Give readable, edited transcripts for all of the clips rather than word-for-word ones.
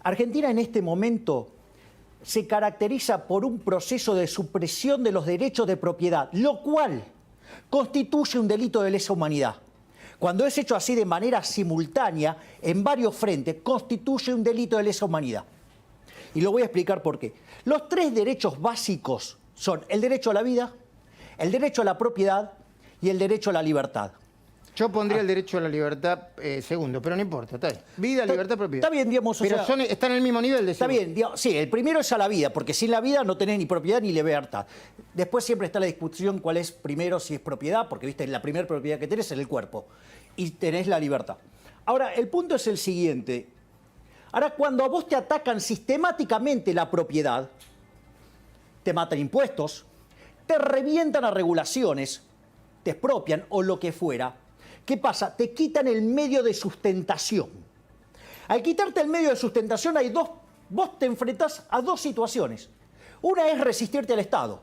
Argentina en este momento se caracteriza por un proceso de supresión de los derechos de propiedad, lo cual constituye un delito de lesa humanidad. Cuando es hecho así de manera simultánea, en varios frentes, constituye un delito de lesa humanidad. Y lo voy a explicar por qué. Los tres derechos básicos son el derecho a la vida, el derecho a la propiedad y el derecho a la libertad. Yo pondría el derecho a la libertad segundo, pero no importa, está bien. Vida, libertad, propiedad. Está bien, digamos, pero o sea, están en el mismo nivel de está bien, digamos, sí, el primero es a la vida, porque sin la vida no tenés ni propiedad ni libertad. Después siempre está la discusión cuál es primero, si es propiedad, porque viste, la primera propiedad que tenés es el cuerpo y tenés la libertad. Ahora, el punto es el siguiente. Ahora, cuando a vos te atacan sistemáticamente la propiedad, te matan impuestos, te revientan a regulaciones, te expropian o lo que fuera, ¿qué pasa? Te quitan el medio de sustentación. Al quitarte el medio de sustentación vos te enfrentás a dos situaciones. Una es resistirte al Estado.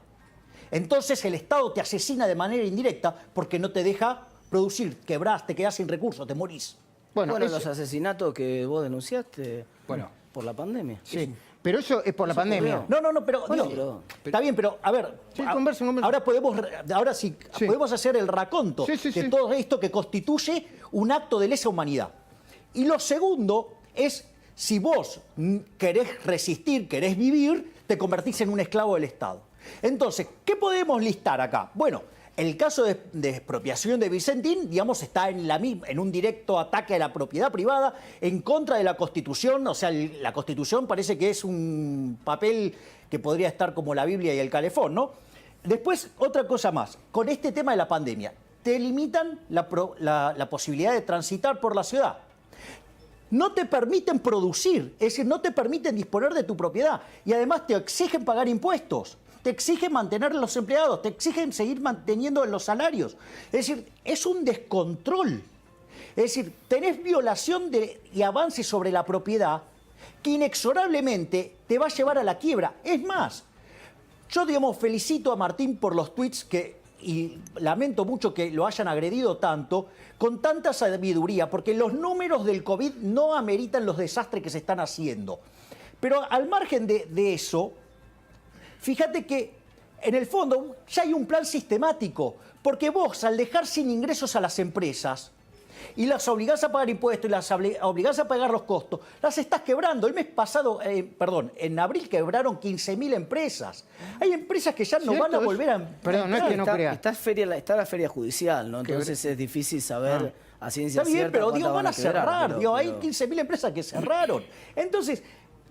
Entonces el Estado te asesina de manera indirecta porque no te deja producir, quebrás, te quedás sin recursos, te morís. Bueno, los asesinatos que vos denunciaste por la pandemia. Sí. Pero eso es por la pandemia. No, pero, bueno, digo, está bien, pero a ver, sí, conversen. ahora sí podemos hacer el raconto de todo esto que constituye un acto de lesa humanidad. Y lo segundo es, si vos querés resistir, querés vivir, te convertís en un esclavo del Estado. Entonces, ¿qué podemos listar acá? Bueno, el caso de expropiación de Vicentín, digamos, está en un directo ataque a la propiedad privada en contra de la Constitución. O sea, la Constitución parece que es un papel que podría estar como la Biblia y el calefón, ¿no? Después, otra cosa más. Con este tema de la pandemia, te limitan la posibilidad de transitar por la ciudad. No te permiten producir, es decir, no te permiten disponer de tu propiedad. Y además te exigen pagar impuestos. Te exigen mantener a los empleados, te exigen seguir manteniendo los salarios. Es decir, es un descontrol. Es decir, tenés violación y avance sobre la propiedad que inexorablemente te va a llevar a la quiebra. Es más, yo, digamos, felicito a Martín por los tweets y lamento mucho que lo hayan agredido tanto, con tanta sabiduría, porque los números del COVID no ameritan los desastres que se están haciendo. Pero al margen de eso, fíjate que en el fondo ya hay un plan sistemático, porque vos al dejar sin ingresos a las empresas y las obligás a pagar impuestos y las obligás a pagar los costos, las estás quebrando. El mes pasado, en abril quebraron 15.000 empresas. Hay empresas que ya no van a volver a... Perdón, no es que no crea. Está la feria judicial, ¿no? Entonces es difícil saber a ciencia cierta. Está bien, pero digo, van a cerrar. Pero hay 15.000 empresas que cerraron. Entonces,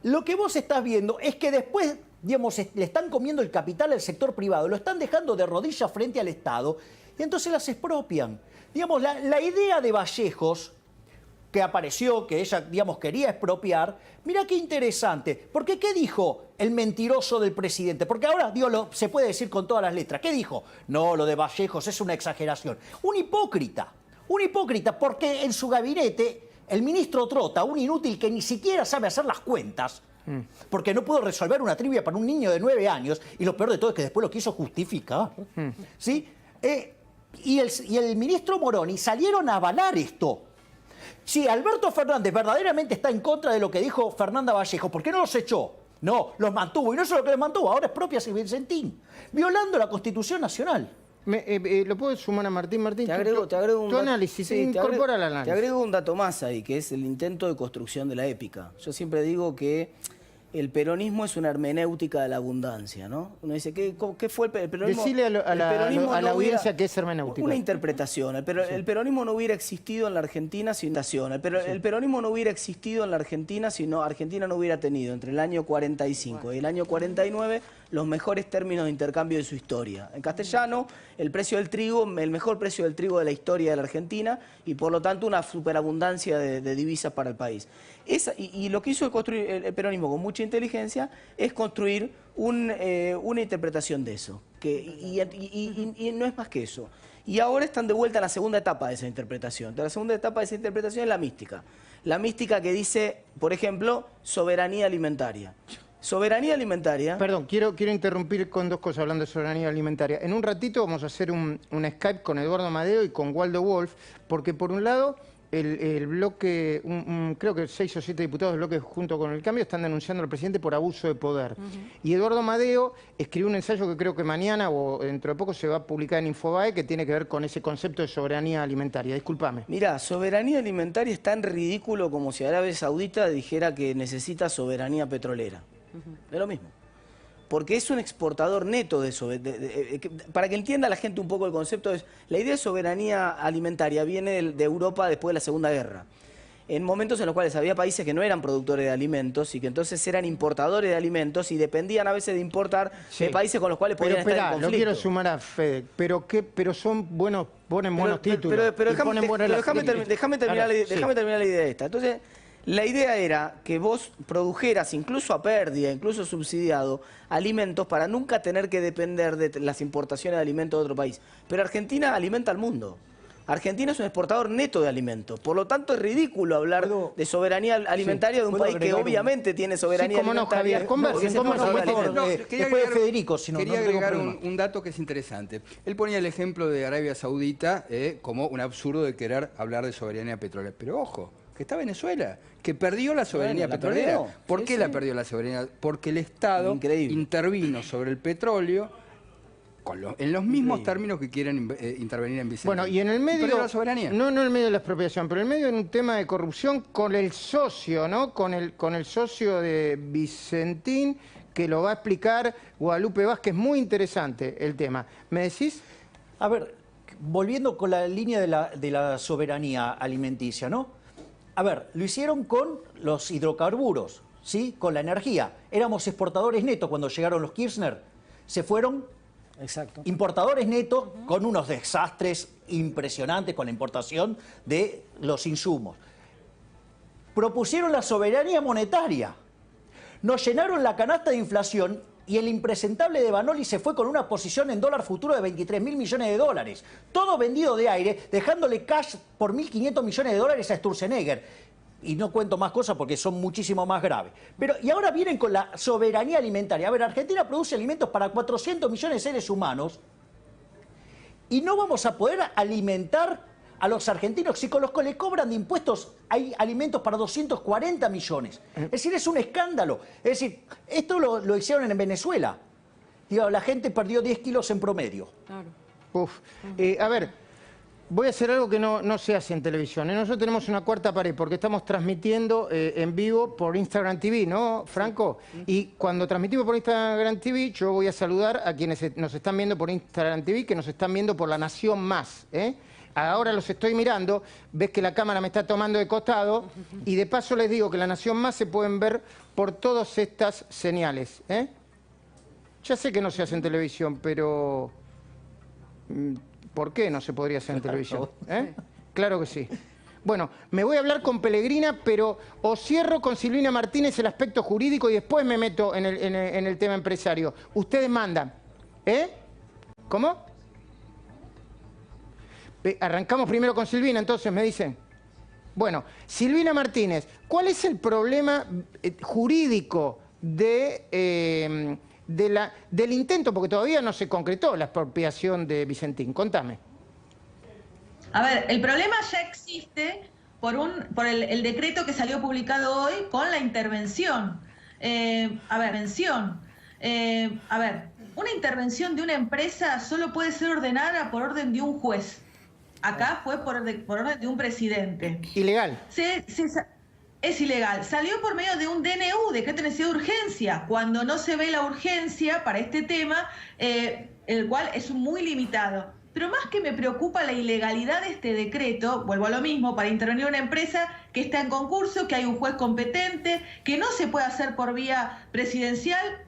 lo que vos estás viendo es que después, digamos, le están comiendo el capital al sector privado, lo están dejando de rodillas frente al Estado y entonces las expropian. Digamos, la idea de Vallejos, que apareció, que ella, digamos, quería expropiar, mira qué interesante, porque ¿qué dijo el mentiroso del presidente? Porque ahora, digo, se puede decir con todas las letras. ¿Qué dijo? No, lo de Vallejos es una exageración. Un hipócrita, porque en su gabinete el ministro Trota, un inútil que ni siquiera sabe hacer las cuentas, porque no pudo resolver una trivia para un niño de 9 años, y lo peor de todo es que después lo quiso justificar, ¿sí? Y el ministro Moroni salieron a avalar esto. Si Alberto Fernández verdaderamente está en contra de lo que dijo Fernanda Vallejo, ¿por qué no los echó? No, los mantuvo, y no solo que los mantuvo, ahora expropia a Vicentín, violando la Constitución Nacional. ¿Lo puedo sumar a Martín? Martín, te agrego tu análisis, sí, incorpora el análisis. Te agrego un dato más ahí, que es el intento de construcción de la épica. Yo siempre digo que el peronismo es una hermenéutica de la abundancia, ¿no? Uno dice, ¿qué fue el peronismo? Decile a la audiencia que es hermenéutica. Una interpretación. El peronismo no hubiera existido en la Argentina sin nación. El peronismo no hubiera existido en la Argentina si Argentina no hubiera tenido entre el año 45 y el año 49 los mejores términos de intercambio de su historia. En castellano, el precio del trigo, el mejor precio del trigo de la historia de la Argentina y por lo tanto una superabundancia de divisas para el país. Y lo que hizo construir el peronismo con mucha inteligencia es construir una interpretación de eso. Y no es más que eso. Y ahora están de vuelta en la segunda etapa de esa interpretación. La segunda etapa de esa interpretación es la mística. La mística que dice, por ejemplo, soberanía alimentaria. Soberanía alimentaria... Perdón, quiero interrumpir con dos cosas hablando de soberanía alimentaria. En un ratito vamos a hacer un Skype con Eduardo Amadeo y con Waldo Wolf, porque por un lado el bloque, creo que 6 o 7 diputados del bloque Junto con el Cambio están denunciando al presidente por abuso de poder. Y Eduardo Amadeo escribió un ensayo que creo que mañana o dentro de poco se va a publicar en Infobae, que tiene que ver con ese concepto de soberanía alimentaria. Discúlpame. Mirá, soberanía alimentaria es tan ridículo como si Arabia Saudita dijera que necesita soberanía petrolera. Es lo mismo. Porque es un exportador neto de eso. Para que entienda la gente un poco el concepto, la idea de soberanía alimentaria viene de Europa después de la Segunda Guerra. En momentos en los cuales había países que no eran productores de alimentos y que entonces eran importadores de alimentos y dependían a veces de importar de países con los cuales podían estar en conflicto. Lo quiero sumar a Fede, pero son buenos, ponen buenos títulos. Pero déjame terminar la idea esta. Entonces, la idea era que vos produjeras, incluso a pérdida, incluso subsidiado, alimentos para nunca tener que depender de las importaciones de alimentos de otro país. Pero Argentina alimenta al mundo. Argentina es un exportador neto de alimentos. Por lo tanto, es ridículo hablar de soberanía alimentaria de un país que obviamente tiene soberanía alimentaria. Después de Federico, si no, quería agregar un dato que es interesante. Él ponía el ejemplo de Arabia Saudita como un absurdo de querer hablar de soberanía petrolera. Pero ojo, que está Venezuela, que perdió la soberanía petrolera. ¿Por qué la perdió la soberanía? Porque el Estado intervino sobre el petróleo en los mismos términos que quieren intervenir en Vicentín. Bueno, y en el medio de la soberanía. No en el medio de la expropiación, pero en el medio de un tema de corrupción con el socio, ¿no? Con el socio de Vicentín, que lo va a explicar Guadalupe Vázquez. Muy interesante el tema. ¿Me decís? A ver, volviendo con la línea de la soberanía alimenticia, ¿no? A ver, lo hicieron con los hidrocarburos, ¿sí? Con la energía. Éramos exportadores netos cuando llegaron los Kirchner. Se fueron importadores netos con unos desastres impresionantes con la importación de los insumos. Propusieron la soberanía monetaria. Nos llenaron la canasta de inflación y el impresentable de Banoli se fue con una posición en dólar futuro de 23.000 millones de dólares. Todo vendido de aire, dejándole cash por 1.500 millones de dólares a Sturzenegger. Y no cuento más cosas porque son muchísimo más graves. Y ahora vienen con la soberanía alimentaria. A ver, Argentina produce alimentos para 400 millones de seres humanos y no vamos a poder alimentar a los argentinos si con los que le cobran de impuestos hay alimentos para 240 millones. Es decir, es un escándalo. Es decir, esto lo hicieron en Venezuela. Digo, la gente perdió 10 kilos en promedio. Claro. A ver, voy a hacer algo que no se hace en televisión. Nosotros tenemos una cuarta pared porque estamos transmitiendo en vivo por Instagram TV, ¿no, Franco? Y cuando transmitimos por Instagram TV, yo voy a saludar a quienes nos están viendo por Instagram TV, que nos están viendo por La Nación Más, Ahora los estoy mirando, ves que la cámara me está tomando de costado y de paso les digo que La Nación Más se pueden ver por todas estas señales, Ya sé que no se hace en televisión, pero ¿por qué no se podría hacer en televisión? Claro que sí. Bueno, me voy a hablar con Pellegrina, pero o cierro con Silvina Martínez el aspecto jurídico y después me meto en el tema empresario. Ustedes mandan. ¿Cómo? Arrancamos primero con Silvina, entonces, me dicen. Bueno, Silvina Martínez, ¿cuál es el problema jurídico del intento? Porque todavía no se concretó la expropiación de Vicentín. Contame. A ver, el problema ya existe por el decreto que salió publicado hoy con la intervención. Una intervención de una empresa solo puede ser ordenada por orden de un juez. Acá fue por orden de un presidente. Ilegal. Es ilegal. Salió por medio de un DNU, decreto de necesidad de urgencia, cuando no se ve la urgencia para este tema, el cual es muy limitado. Pero más que me preocupa la ilegalidad de este decreto, vuelvo a lo mismo, para intervenir una empresa que está en concurso, que hay un juez competente, que no se puede hacer por vía presidencial,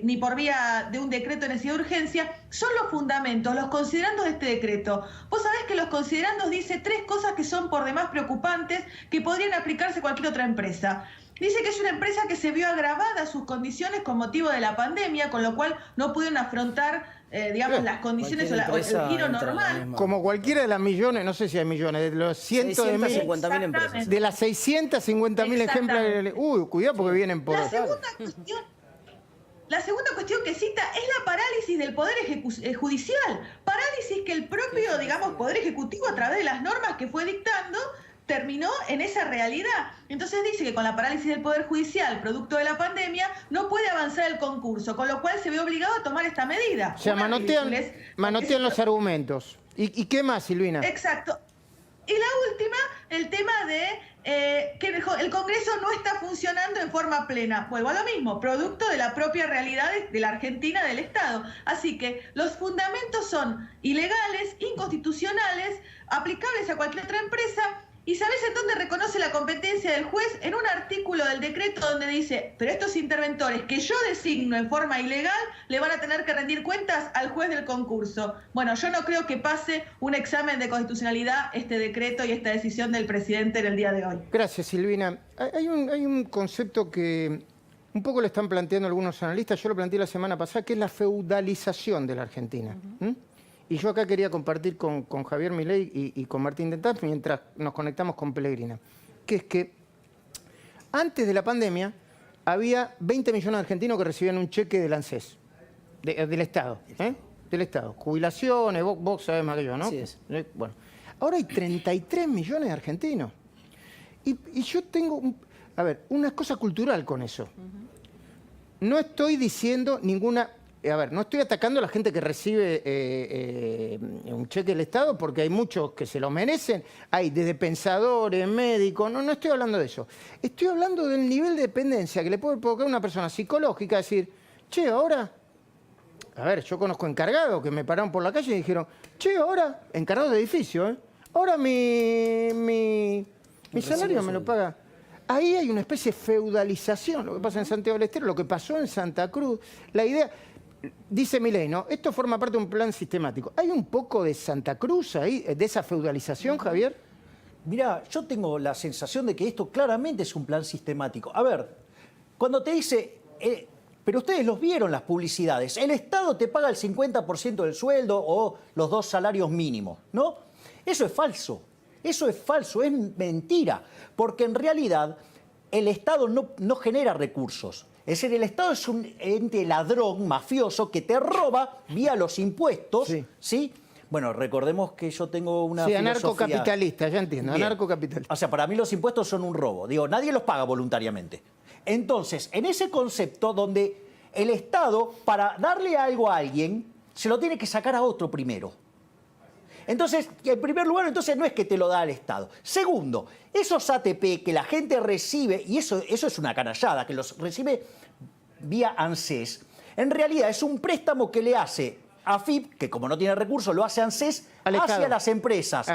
ni por vía de un decreto de necesidad de urgencia, son los fundamentos, los considerandos de este decreto. Vos sabés que los considerandos dice 3 cosas que son por demás preocupantes, que podrían aplicarse a cualquier otra empresa. Dice que es una empresa que se vio agravada sus condiciones con motivo de la pandemia, con lo cual no pudieron afrontar, las condiciones o el giro normal. Como cualquiera de las millones, no sé si hay millones, de los cientos de miles. 650.000 empresas. De las 650.000 ejemplares. Cuidado porque vienen por... La segunda cuestión que cita es la parálisis del Poder Judicial. Parálisis que el propio, Poder Ejecutivo, a través de las normas que fue dictando, terminó en esa realidad. Entonces dice que con la parálisis del Poder Judicial, producto de la pandemia, no puede avanzar el concurso, con lo cual se ve obligado a tomar esta medida. O sea, manotean los argumentos. ¿Y qué más, Silvina? Exacto. Y la última, el tema de que el Congreso no está funcionando en forma plena. Vuelvo a lo mismo, producto de la propia realidad de la Argentina, del Estado. Así que los fundamentos son ilegales, inconstitucionales, aplicables a cualquier otra empresa. ¿Y sabés en dónde reconoce la competencia del juez? En un artículo del decreto donde dice, pero estos interventores que yo designo en forma ilegal le van a tener que rendir cuentas al juez del concurso. Bueno, yo no creo que pase un examen de constitucionalidad este decreto y esta decisión del presidente en el día de hoy. Gracias, Silvina. Hay un concepto que un poco lo están planteando algunos analistas, yo lo planteé la semana pasada, que es la feudalización de la Argentina. Y yo acá quería compartir con Javier Milei y con Martín Dentat mientras nos conectamos con Pellegrina, que es que antes de la pandemia había 20 millones de argentinos que recibían un cheque del ANSES, del Estado, del Estado. Jubilaciones, vos sabés más que yo, ¿no? Así es. Bueno, ahora hay 33 millones de argentinos. Y yo tengo, una cosa cultural con eso. No estoy diciendo ninguna... no estoy atacando a la gente que recibe un cheque del Estado porque hay muchos que se lo merecen. Hay desde pensadores, médicos, no estoy hablando de eso. Estoy hablando del nivel de dependencia que le puede provocar a una persona psicológica, decir, che, ahora... yo conozco encargados que me pararon por la calle y dijeron, che, ahora, encargados de edificio, ahora mi salario me lo paga. Ahí hay una especie de feudalización, lo que pasa en Santiago del Estero, lo que pasó en Santa Cruz. La idea... Dice Milei, ¿no? Esto forma parte de un plan sistemático. ¿Hay un poco de Santa Cruz ahí, de esa feudalización, Javier? Mirá, yo tengo la sensación de que esto claramente es un plan sistemático. A ver, cuando te dice, pero ustedes los vieron las publicidades, el Estado te paga el 50% del sueldo o los 2 salarios mínimos, ¿no? Eso es falso, es mentira, porque en realidad el Estado no genera recursos. Es decir, el Estado es un ente ladrón, mafioso, que te roba vía los impuestos, ¿sí? Bueno, recordemos que yo tengo una filosofía... anarcocapitalista, ya entiendo, Bien. Anarcocapitalista. O sea, para mí los impuestos son un robo. Digo, nadie los paga voluntariamente. Entonces, en ese concepto donde el Estado, para darle algo a alguien, se lo tiene que sacar a otro primero. Entonces, en primer lugar, entonces no es que te lo da el Estado. Segundo, esos ATP que la gente recibe, y eso es una canallada, que los recibe vía ANSES, en realidad es un préstamo que le hace AFIP, que como no tiene recursos, lo hace ANSES hacia las empresas.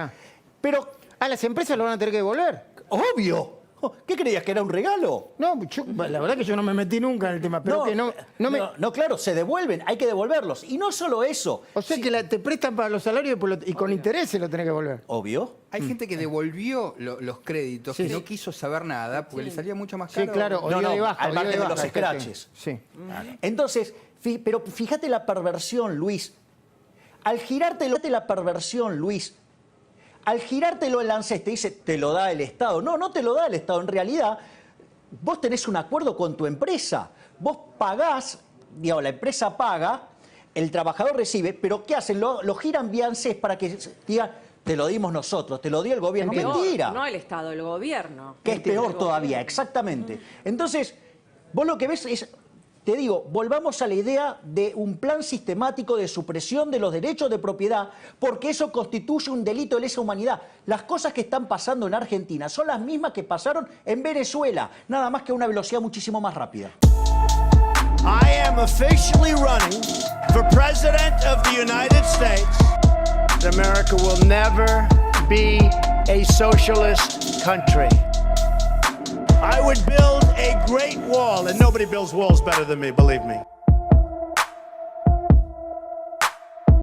Pero a las empresas lo van a tener que devolver. ¡Obvio! ¿Qué creías, que era un regalo? No, la verdad que yo no me metí nunca en el tema. Pero no, claro, se devuelven, hay que devolverlos. Y no solo eso. O sea que te prestan para los salarios y con intereses lo tenés que devolver. Obvio. Hay gente que devolvió los créditos, que no quiso saber nada, porque le salía mucho más caro. Sí, claro, al margen de los scratches. Sí. Entonces, pero fíjate la perversión, Luis. Al girártelo el ANSES te dice, te lo da el Estado. No te lo da el Estado. En realidad, vos tenés un acuerdo con tu empresa. Vos pagás, digamos, la empresa paga, el trabajador recibe, pero ¿qué hacen? Lo giran vía ANSES para que digan, te lo dimos nosotros, te lo dio el gobierno. Peor, mentira. No el Estado, el gobierno. Que es peor todavía, exactamente. Entonces, vos lo que ves es... Te digo, volvamos a la idea de un plan sistemático de supresión de los derechos de propiedad, porque eso constituye un delito de lesa humanidad. Las cosas que están pasando en Argentina son las mismas que pasaron en Venezuela, nada más que a una velocidad muchísimo más rápida. I am officially running for President of the United States. America will never be a socialist country. I would build a great wall, and nobody builds walls better than me, believe me.